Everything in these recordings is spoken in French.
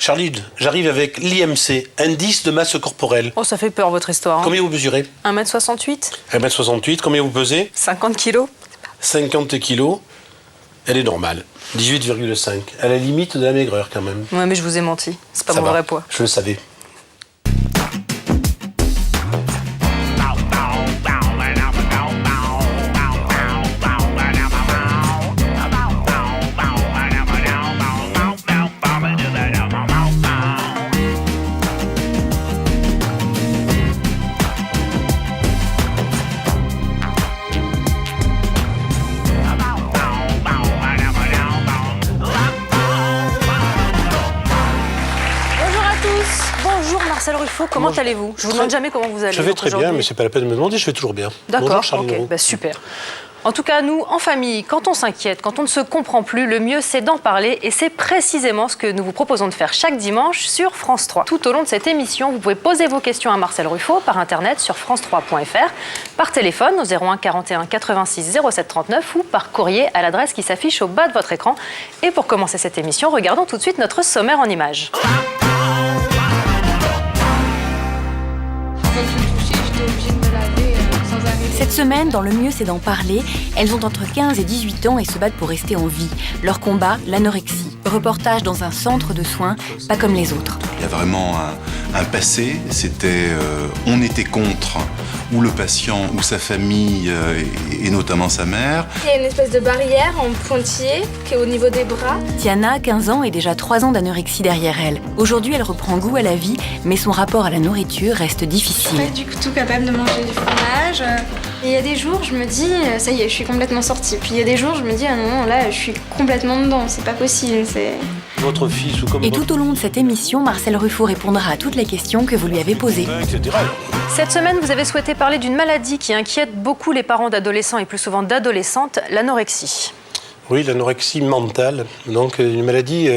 Charlie, j'arrive avec l'IMC, indice de masse corporelle. Oh, ça fait peur votre histoire. Hein. Combien vous mesurez? 1m68. 1m68, combien vous pesez? 50 kilos. 50 kilos. Elle est normale. 18,5. À la limite de la maigreur quand même. Ouais, mais je vous ai menti. C'est pas Ça mon va. vrai poids. Je le savais. Marcel Ruffo, comment allez-vous? Je vous demande jamais comment vous allez. Je vais très bien, mais c'est pas la peine de me demander, je vais toujours bien. D'accord, ok, bah super. En tout cas, nous, en famille, quand on s'inquiète, quand on ne se comprend plus, le mieux, c'est d'en parler. Et c'est précisément ce que nous vous proposons de faire chaque dimanche sur France 3. Tout au long de cette émission, vous pouvez poser vos questions à Marcel Ruffo par Internet sur france3.fr, par téléphone au 01 41 86 07 39 ou par courrier à l'adresse qui s'affiche au bas de votre écran. Et pour commencer cette émission, regardons tout de suite notre sommaire en images. Cette semaine, dans Le mieux, c'est d'en parler. Elles ont entre 15 et 18 ans et se battent pour rester en vie. Leur combat, l'anorexie. Reportage dans un centre de soins, pas comme les autres. Il y a vraiment un passé, c'était on était contre ou le patient ou sa famille et notamment sa mère. Il y a une espèce de barrière en pointillé qui est au niveau des bras. Tiana, 15 ans, et déjà 3 ans d'anorexie derrière elle. Aujourd'hui, elle reprend goût à la vie, mais son rapport à la nourriture reste difficile. Je suis pas du tout capable de manger du fromage. Et il y a des jours, je me dis, ça y est, je suis complètement sortie. Puis il y a des jours, je me dis, ah non, là, je suis complètement dedans, c'est pas possible. Votre fils ou comme Et tout au long de cette émission, Marcel Ruffo répondra à toutes les questions que vous lui avez posées. etc. Cette semaine, vous avez souhaité parler d'une maladie qui inquiète beaucoup les parents d'adolescents et plus souvent d'adolescentes, l'anorexie. Oui, l'anorexie mentale, donc une maladie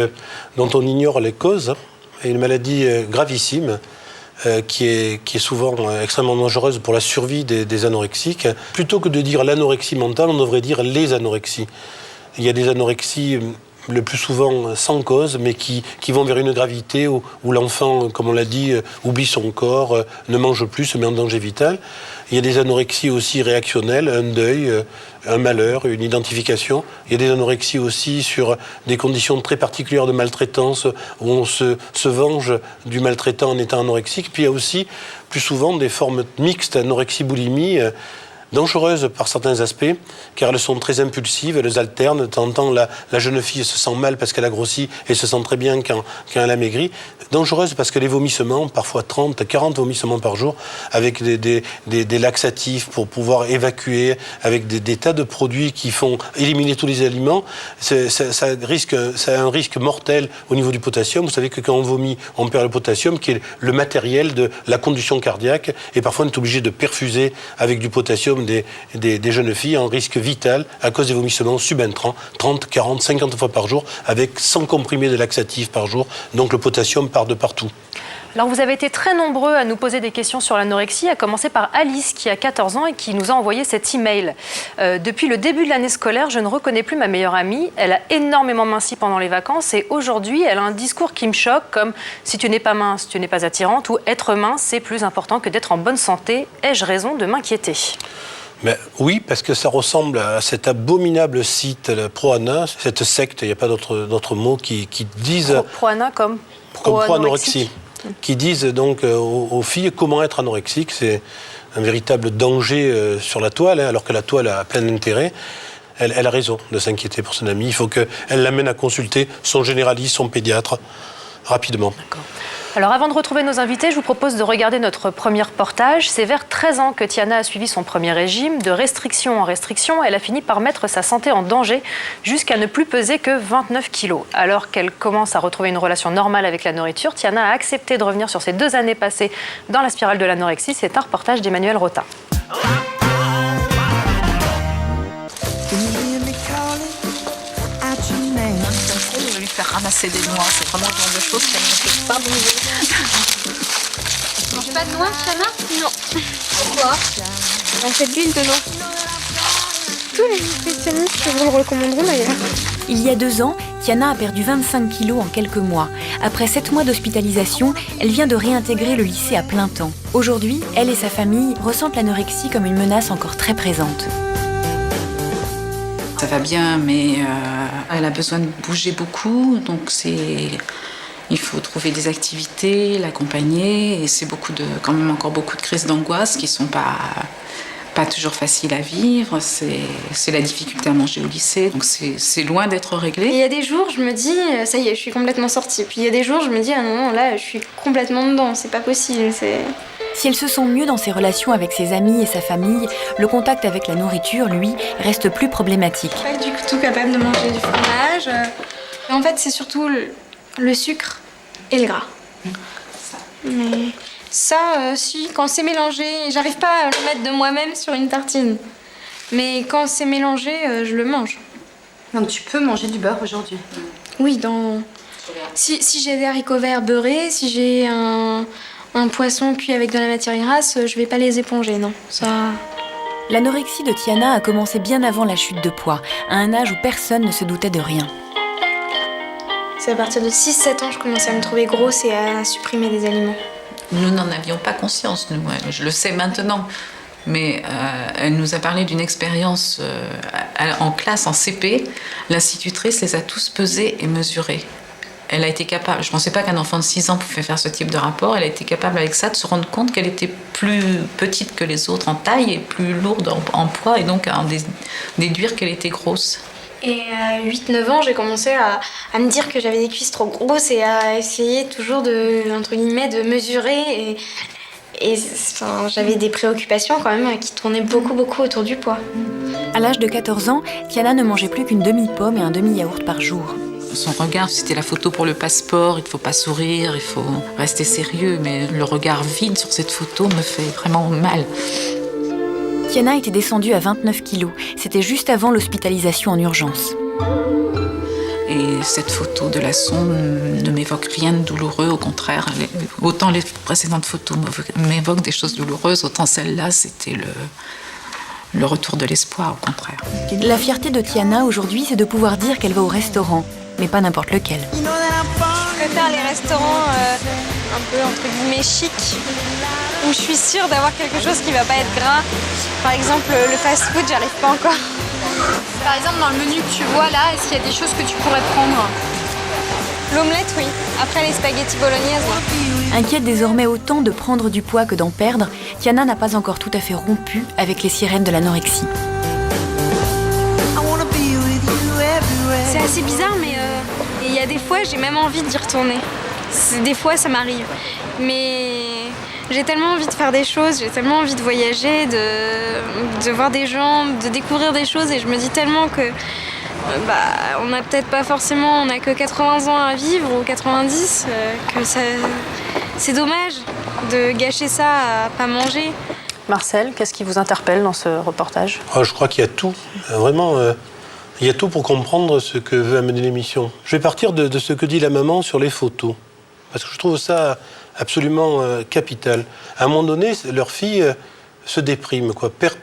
dont on ignore les causes, et une maladie gravissime qui est souvent extrêmement dangereuse pour la survie des anorexiques. Plutôt que de dire l'anorexie mentale, on devrait dire les anorexies. Il y a des anorexies le plus souvent sans cause, mais qui vont vers une gravité où l'enfant, comme on l'a dit, oublie son corps, ne mange plus, se met en danger vital. Il y a des anorexies aussi réactionnelles, un deuil, un malheur, une identification. Il y a des anorexies aussi sur des conditions très particulières de maltraitance, où on se venge du maltraitant en étant anorexique. Puis il y a aussi, plus souvent, des formes mixtes, anorexie-boulimie, dangereuses par certains aspects, car elles sont très impulsives, elles alternent. De temps en temps, la jeune fille se sent mal parce qu'elle a grossi et se sent très bien quand elle a maigri. Dangereuses parce que les vomissements, parfois 30, 40 vomissements par jour, avec des laxatifs pour pouvoir évacuer, avec des tas de produits qui font éliminer tous les aliments, ça a un risque mortel au niveau du potassium. Vous savez que quand on vomit, on perd le potassium, qui est le matériel de la conduction cardiaque, et parfois on est obligé de perfuser avec du potassium des jeunes filles en risque vital à cause des vomissements subentrants, 30, 40, 50 fois par jour, avec 100 comprimés de laxatifs par jour. Donc le potassium part de partout. Alors vous avez été très nombreux à nous poser des questions sur l'anorexie, à commencer par Alice qui a 14 ans et qui nous a envoyé cet email. Depuis le début de l'année scolaire, je ne reconnais plus ma meilleure amie. Elle a énormément minci pendant les vacances et aujourd'hui, elle a un discours qui me choque comme « si tu n'es pas mince, tu n'es pas attirante » ou « être mince, c'est plus important que d'être en bonne santé. Ai-je raison de m'inquiéter ?» Mais oui, parce que ça ressemble à cet abominable site, le Proana, cette secte, il n'y a pas d'autres mots qui disent... Proana comme pro-anorexie. Qui disent donc aux filles comment être anorexique. C'est un véritable danger sur la toile, alors que la toile a plein d'intérêt. Elle a raison de s'inquiéter pour son amie. Il faut qu'elle l'amène à consulter son généraliste, son pédiatre, rapidement. D'accord. Alors avant de retrouver nos invités, je vous propose de regarder notre premier reportage. C'est vers 13 ans que Tiana a suivi son premier régime. De restriction en restriction, elle a fini par mettre sa santé en danger jusqu'à ne plus peser que 29 kilos. Alors qu'elle commence à retrouver une relation normale avec la nourriture, Tiana a accepté de revenir sur ses 2 années passées dans la spirale de l'anorexie. C'est un reportage d'Emmanuel Rotin. Faire ramasser des noix, c'est vraiment le genre de choses qu'elle ne peut pas bouger. Tu manges pas de noix, Tiana? Non. Pourquoi? On fait de l'huile dedans. Tous les nutritionnistes vous le recommanderont d'ailleurs. Il y a 2 ans, Tiana a perdu 25 kilos en quelques mois. Après 7 mois d'hospitalisation, elle vient de réintégrer le lycée à plein temps. Aujourd'hui, elle et sa famille ressentent l'anorexie comme une menace encore très présente. Ça va bien, mais elle a besoin de bouger beaucoup, donc il faut trouver des activités, l'accompagner, et c'est quand même encore beaucoup de crises d'angoisse qui sont pas toujours faciles à vivre. C'est la difficulté à manger au lycée, donc c'est loin d'être réglé. Il y a des jours, je me dis, ça y est, je suis complètement sortie. Puis il y a des jours, je me dis, ah non, là, je suis complètement dedans, c'est pas possible. Si elle se sent mieux dans ses relations avec ses amis et sa famille, le contact avec la nourriture, lui, reste plus problématique. Je suis pas du tout capable de manger du fromage. En fait, c'est surtout le sucre et le gras. Mais ça, si, quand c'est mélangé, j'arrive pas à le mettre de moi-même sur une tartine. Mais quand c'est mélangé, je le mange. Donc tu peux manger du beurre aujourd'hui? Oui, si j'ai des haricots verts beurrés, si j'ai un poisson cuit avec de la matière grasse, je vais pas les éponger, non. Ça... L'anorexie de Tiana a commencé bien avant la chute de poids, à un âge où personne ne se doutait de rien. C'est à partir de 6-7 ans que je commençais à me trouver grosse et à supprimer des aliments. Nous n'en avions pas conscience, nous. Je le sais maintenant. Mais elle nous a parlé d'une expérience en classe, en CP. L'institutrice les a tous pesés et mesurés. Elle a été capable, je ne pensais pas qu'un enfant de 6 ans pouvait faire ce type de rapport, elle a été capable avec ça de se rendre compte qu'elle était plus petite que les autres en taille et plus lourde en poids, et donc à en déduire qu'elle était grosse. Et à 8-9 ans, j'ai commencé à me dire que j'avais des cuisses trop grosses et à essayer toujours entre guillemets, de mesurer. J'avais des préoccupations quand même qui tournaient beaucoup autour du poids. À l'âge de 14 ans, Tiana ne mangeait plus qu'une demi-pomme et un demi-yaourt par jour. Son regard, c'était la photo pour le passeport, il ne faut pas sourire, il faut rester sérieux, mais le regard vide sur cette photo me fait vraiment mal. Tiana était descendue à 29 kilos. C'était juste avant l'hospitalisation en urgence. Et cette photo de la sonde ne m'évoque rien de douloureux, au contraire. Autant les précédentes photos m'évoquent des choses douloureuses, autant celle-là, c'était le retour de l'espoir, au contraire. La fierté de Tiana aujourd'hui, c'est de pouvoir dire qu'elle va au restaurant, mais pas n'importe lequel. Je préfère les restaurants un peu entre guillemets chic, où je suis sûre d'avoir quelque chose qui va pas être gras. Par exemple, le fast-food, j'arrive pas encore. Par exemple, dans le menu que tu vois là, est-ce qu'il y a des choses que tu pourrais prendre? L'omelette, oui. Après, les spaghettis bolognaises, non. Inquiète désormais autant de prendre du poids que d'en perdre, Tiana n'a pas encore tout à fait rompu avec les sirènes de l'anorexie. C'est assez bizarre, mais il y a des fois, j'ai même envie d'y retourner. Des fois, ça m'arrive. Mais j'ai tellement envie de faire des choses, j'ai tellement envie de voyager, de voir des gens, de découvrir des choses, et je me dis tellement que on n'a peut-être pas forcément, on n'a que 80 ans à vivre ou 90, que c'est dommage de gâcher ça à pas manger. Marcel, qu'est-ce qui vous interpelle dans ce reportage? Je crois qu'il y a tout, vraiment. Il y a tout pour comprendre ce que veut amener l'émission. Je vais partir de ce que dit la maman sur les photos, parce que je trouve ça absolument capital. À un moment donné, leur fille se déprime, quoi. Perd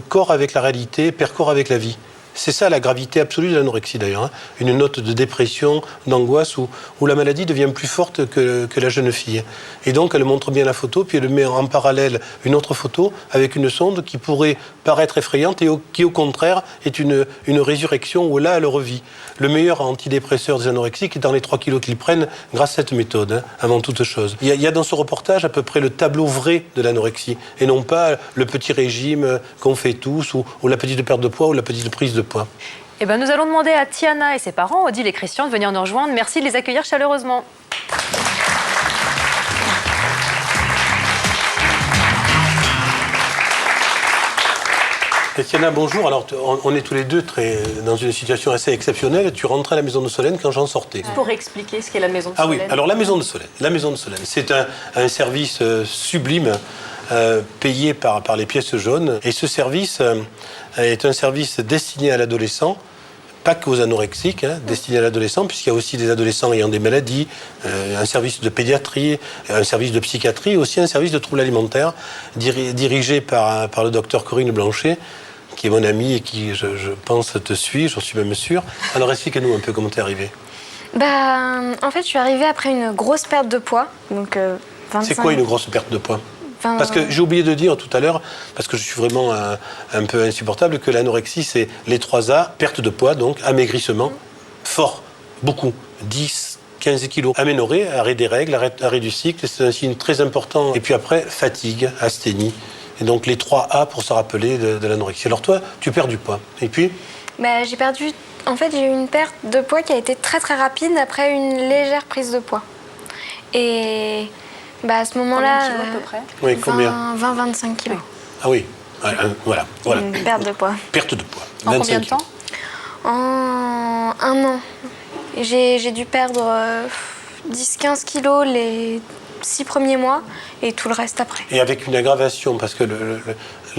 corps avec la réalité, perd corps avec la vie. C'est ça la gravité absolue de l'anorexie d'ailleurs, hein. Une note de dépression, d'angoisse, où la maladie devient plus forte que la jeune fille. Et donc elle montre bien la photo, puis elle met en parallèle une autre photo avec une sonde qui pourrait paraître effrayante et qui au contraire est une résurrection où là elle revit. Le meilleur antidépresseur des anorexiques est dans les 3 kilos qu'ils prennent grâce à cette méthode, hein, avant toute chose. Il y a dans ce reportage à peu près le tableau vrai de l'anorexie et non pas le petit régime qu'on fait tous ou la petite perte de poids ou la petite prise de poids. Eh ben, nous allons demander à Tiana et ses parents, Odile et Christian, de venir nous rejoindre. Merci de les accueillir chaleureusement. Tiana, bonjour. Alors, on est tous les deux dans une situation assez exceptionnelle. Tu rentrais à la Maison de Solène quand j'en sortais. Pour expliquer ce qu'est la Maison de Solène. Ah oui, alors la Maison de Solène. La Maison de Solène, c'est un service sublime payé par les pièces jaunes. Et ce service est un service destiné à l'adolescent, pas qu'aux anorexiques, hein, destiné à l'adolescent, puisqu'il y a aussi des adolescents ayant des maladies, un service de pédiatrie, un service de psychiatrie, aussi un service de troubles alimentaires dirigé par le docteur Corinne Blanchet, qui est mon ami et qui, je pense, te suit, j'en suis même sûr. Alors explique-nous un peu comment t'es arrivée. En fait, je suis arrivée après une grosse perte de poids. Donc, 25... C'est quoi une grosse perte de poids ? Parce que j'ai oublié de dire tout à l'heure, parce que je suis vraiment un peu insupportable, que l'anorexie, c'est les 3 A, perte de poids, donc amaigrissement, fort, beaucoup, 10, 15 kilos, aménorrhée, arrêt des règles, arrêt du cycle, c'est un signe très important. Et puis après, fatigue, asthénie. Et donc les 3 A pour se rappeler de l'anorexie. Alors toi, tu perds du poids. Et puis j'ai perdu... En fait, j'ai eu une perte de poids qui a été très très rapide après une légère prise de poids. Et à ce moment-là... Combien de kilos à peu près ? Oui, combien ? 20-25 kilos. Ah oui, voilà. Une perte de poids. Perte de poids. En combien de temps ? En 1 an. J'ai dû perdre 10-15 kilos les 6 premiers mois et tout le reste après. Et avec une aggravation, parce que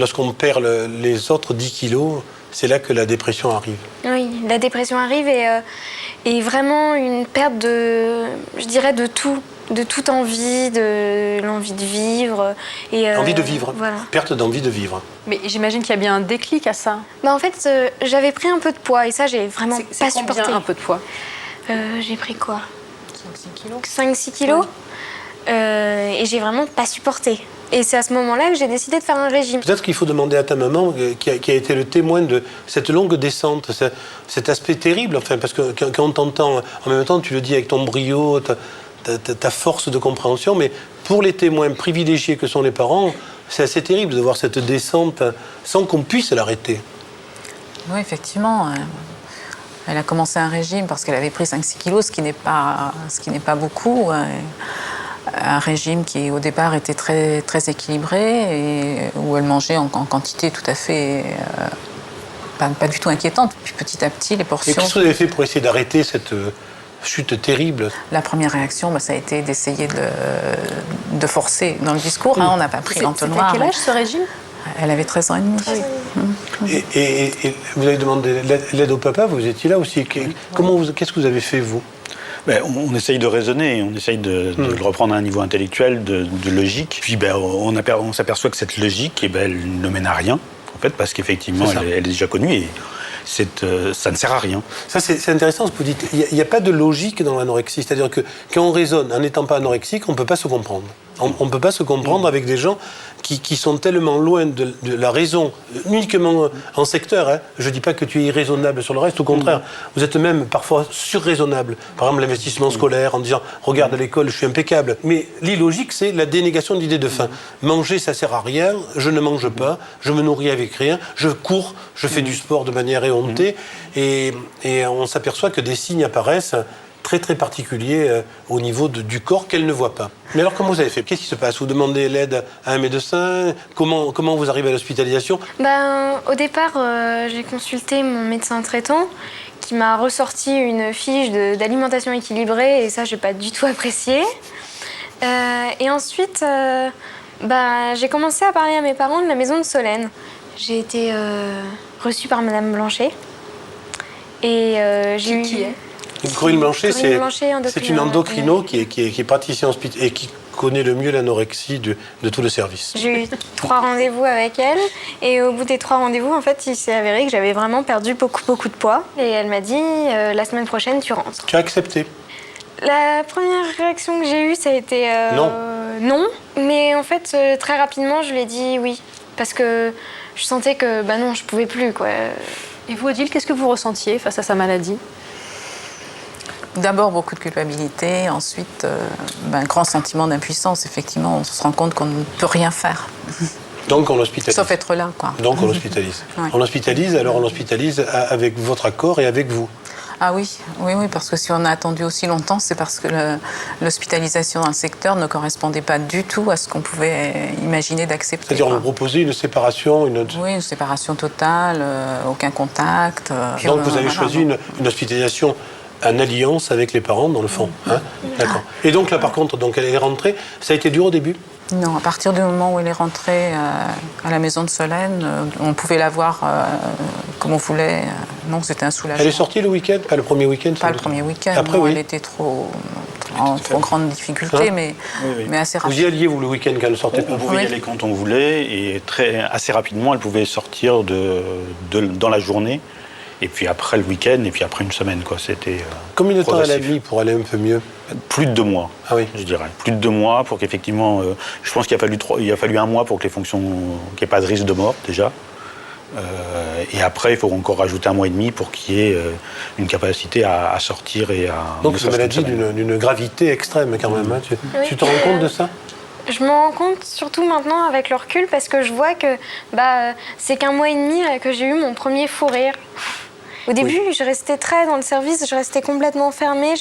lorsqu'on perd les autres 10 kilos, c'est là que la dépression arrive. Oui, la dépression arrive et vraiment une perte je dirais, de tout. De toute envie, de l'envie de vivre. Envie de vivre, voilà. Perte d'envie de vivre. Mais j'imagine qu'il y a bien un déclic à ça. En fait, j'avais pris un peu de poids et ça, j'ai vraiment pas supporté. Combien un peu de poids ? J'ai pris quoi ? 5-6 kilos. 5-6 kilos. Et j'ai vraiment pas supporté. Et c'est à ce moment-là que j'ai décidé de faire un régime. Peut-être qu'il faut demander à ta maman, qui a été le témoin de cette longue descente, cet aspect terrible, enfin, parce que quand on t'entend, en même temps, tu le dis avec ton brio, ta force de compréhension, mais pour les témoins privilégiés que sont les parents, c'est assez terrible de voir cette descente sans qu'on puisse l'arrêter. Oui, effectivement. Elle a commencé un régime parce qu'elle avait pris 5-6 kilos, ce qui n'est pas beaucoup. Un régime qui, au départ, était très, très équilibré et où elle mangeait en quantité tout à fait pas du tout inquiétante. Puis petit à petit, les portions... Et qu'est-ce que vous avez fait pour essayer d'arrêter cette chute terrible ? La première réaction, ça a été d'essayer de forcer dans le discours. On n'a pas pris l'entonnoir. C'était à quel âge ce régime ? Elle avait 13 ans et demi. Et vous avez demandé l'aide au papa, vous étiez là aussi. Qu'est-ce que vous avez fait, vous ? On essaye de raisonner, on essaye de le reprendre à un niveau intellectuel, de logique. Puis on s'aperçoit que cette logique, elle ne mène à rien, en fait, parce qu'effectivement, elle est déjà connue et ça ne sert à rien. Ça, c'est intéressant ce que vous dites. Il n'y a pas de logique dans l'anorexie. C'est-à-dire que quand on raisonne en n'étant pas anorexique, on ne peut pas se comprendre. On ne peut pas se comprendre avec des gens qui sont tellement loin de la raison, uniquement en secteur. Hein. Je ne dis pas que tu es irraisonnable sur le reste, au contraire. Vous êtes même parfois surraisonnable. Par exemple, l'investissement scolaire, en disant « Regarde, à l'école, je suis impeccable ». Mais l'illogique, c'est la dénégation de l'idée de faim. Manger, ça ne sert à rien, je ne mange pas, je me nourris avec rien, je cours, je fais du sport de manière éhontée. Et on s'aperçoit que des signes apparaissent très très particulier au niveau du corps qu'elle ne voit pas. Mais alors comment vous avez fait ? Qu'est-ce qui se passe ? Vous demandez l'aide à un médecin ? Comment vous arrivez à l'hospitalisation ? Au départ, j'ai consulté mon médecin traitant qui m'a ressorti une fiche d'alimentation équilibrée et ça, j'ai pas du tout apprécié. Et ensuite, j'ai commencé à parler à mes parents de la maison de Solène. J'ai été reçue par Madame Blanchet. Et j'ai eu... Qui est Corinne Blanchet, c'est une endocrino qui est praticienne et qui connaît le mieux l'anorexie de tout le service. J'ai eu 3 rendez-vous avec elle et au bout des 3 rendez-vous, en fait, il s'est avéré que j'avais vraiment perdu beaucoup de poids. Et elle m'a dit, la semaine prochaine, tu rentres. Tu as accepté ? La première réaction que j'ai eue, ça a été non. Mais en fait, très rapidement, je lui ai dit oui. Parce que je sentais que, non, je pouvais plus, quoi. Et vous, Odile, qu'est-ce que vous ressentiez face à sa maladie ? D'abord, beaucoup de culpabilité. Ensuite, un grand sentiment d'impuissance. Effectivement, on se rend compte qu'on ne peut rien faire. Donc, on l'hospitalise. Sauf être là, quoi. Donc, on l'hospitalise. Oui. On l'hospitalise avec votre accord et avec vous. Ah oui, parce que si on a attendu aussi longtemps, c'est parce que l'hospitalisation dans le secteur ne correspondait pas du tout à ce qu'on pouvait imaginer d'accepter. C'est-à-dire, on vous proposait une séparation, Oui, une séparation totale, aucun contact. Donc, vous avez choisi une hospitalisation en alliance avec les parents, dans le fond. Hein ? D'accord. Et donc, là, par contre, elle est rentrée. Ça a été dur au début ? Non, à partir du moment où elle est rentrée à la maison de Solène, on pouvait la voir comme on voulait. Non, c'était un soulagement. Elle est sortie le week-end ? Pas le premier week-end ? Pas le premier week-end. Après, non, oui. Elle était trop en trop grande difficulté, mais assez Vous rapide. y alliez, vous, le week-end, quand elle sortait On pas? pouvait y Oui. aller quand on voulait et assez rapidement, elle pouvait sortir dans la journée. Et puis après le week-end, et puis après une semaine, quoi. C'était Combien de temps elle a progressif. mis pour aller un peu mieux? Plus de 2 mois, Ah oui. je dirais. Plus de 2 mois pour qu'effectivement, je pense qu'il a fallu 1 mois pour que les fonctions, qu'il n'y ait pas de risque de mort déjà. Et après, il faut encore rajouter 1 mois et demi pour qu'il y ait une capacité à sortir et à. Donc c'est une maladie d'une gravité extrême quand même. Hein. Tu te rends compte de ça? Je me rends compte surtout maintenant avec le recul parce que je vois que c'est qu'1 mois et demi que j'ai eu mon premier fou rire. Au début, je restais très dans le service, je restais complètement fermée.